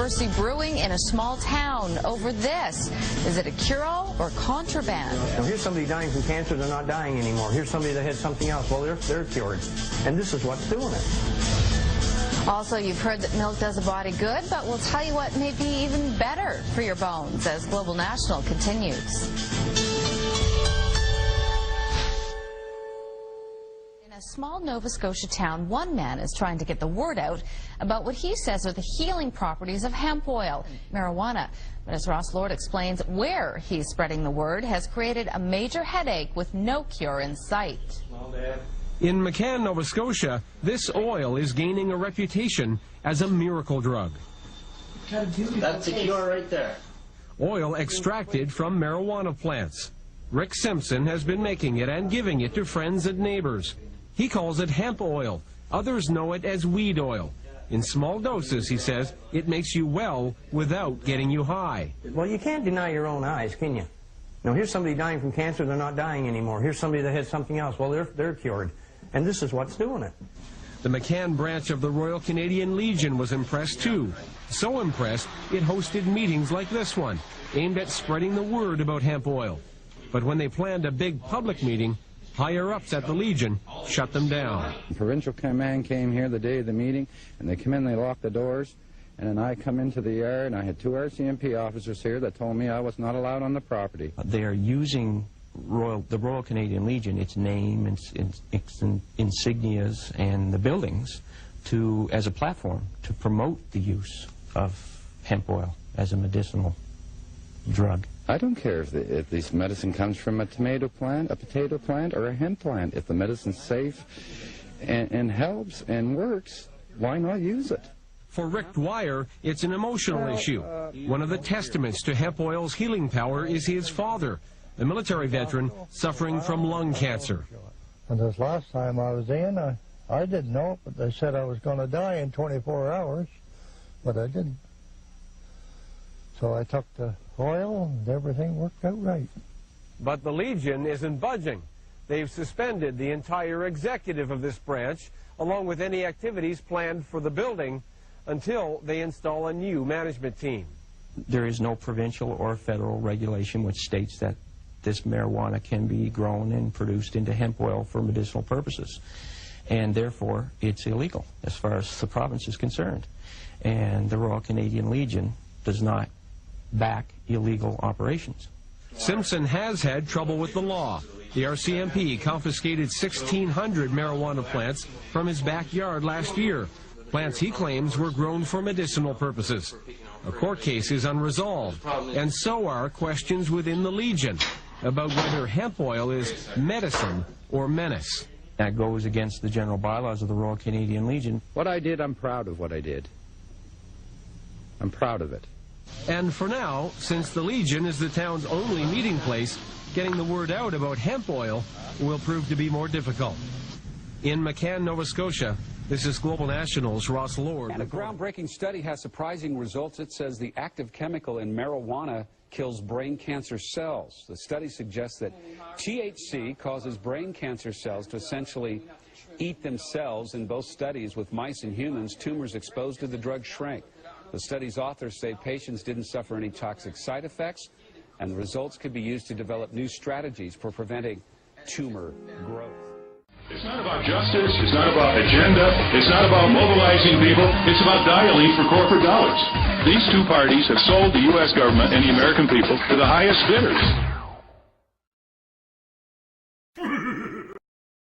controversy brewing in a small town over this. Is it a cure-all or contraband? Now, here's somebody dying from cancer, they're not dying anymore. Here's somebody that had something else, well, they're cured. And this is what's doing it. Also, you've heard that milk does a body good, but we'll tell you what may be even better for your bones as Global National continues. In a small Nova Scotia town, one man is trying to get the word out about what he says are the healing properties of hemp oil, marijuana. But as Ross Lord explains, where he's spreading the word has created a major headache with no cure in sight. In McCann, Nova Scotia, this oil is gaining a reputation as a miracle drug. That's the cure right there. Oil extracted from marijuana plants. Rick Simpson has been making it and giving it to friends and neighbors. He calls it hemp oil. Others know it as weed oil. In small doses, he says, it makes you well without getting you high. Well, you can't deny your own eyes, can you? Now, here's somebody dying from cancer, they're not dying anymore. Here's somebody that had something else, well, they're cured. And this is what's doing it. The McCann branch of the Royal Canadian Legion was impressed too. So impressed, it hosted meetings like this one, aimed at spreading the word about hemp oil. But when they planned a big public meeting, higher-ups at the Legion shut them down. The provincial command came here the day of the meeting, and they come in, they locked the doors, and then I come into the yard, and I had two RCMP officers here that told me I was not allowed on the property. They are using the Royal Canadian Legion, its name, its insignias, and the buildings as a platform to promote the use of hemp oil as a medicinal drug. I don't care if this medicine comes from a tomato plant, a potato plant, or a hemp plant. If the medicine's safe and helps and works, why not use it? For Rick Dwyer, it's an emotional issue. One of the testaments to hemp oil's healing power is his father, a military veteran suffering from lung cancer. And this last time I was in, I didn't know it, but they said I was going to die in 24 hours, but I didn't. So I took the oil and everything worked out right. But the Legion isn't budging. They've suspended the entire executive of this branch, along with any activities planned for the building, until they install a new management team. There is no provincial or federal regulation which states that this marijuana can be grown and produced into hemp oil for medicinal purposes. And therefore, it's illegal as far as the province is concerned. And the Royal Canadian Legion does not back illegal operations. Simpson has had trouble with the law. The RCMP confiscated 1,600 marijuana plants from his backyard last year. Plants he claims were grown for medicinal purposes. A court case is unresolved, and so are questions within the Legion about whether hemp oil is medicine or menace. That goes against the general bylaws of the Royal Canadian Legion. What I did, I'm proud of what I did. I'm proud of it. And for now, since the Legion is the town's only meeting place, getting the word out about hemp oil will prove to be more difficult. In McCann, Nova Scotia, this is Global National's Ross Lord. And a groundbreaking study has surprising results. It says the active chemical in marijuana kills brain cancer cells. The study suggests that THC causes brain cancer cells to essentially eat themselves. In both studies with mice and humans, tumors exposed to the drug shrank. The study's authors say patients didn't suffer any toxic side effects, and the results could be used to develop new strategies for preventing tumor growth. It's not about justice, it's not about agenda, it's not about mobilizing people, it's about dialing for corporate dollars. These two parties have sold the U.S. government and the American people to the highest bidders.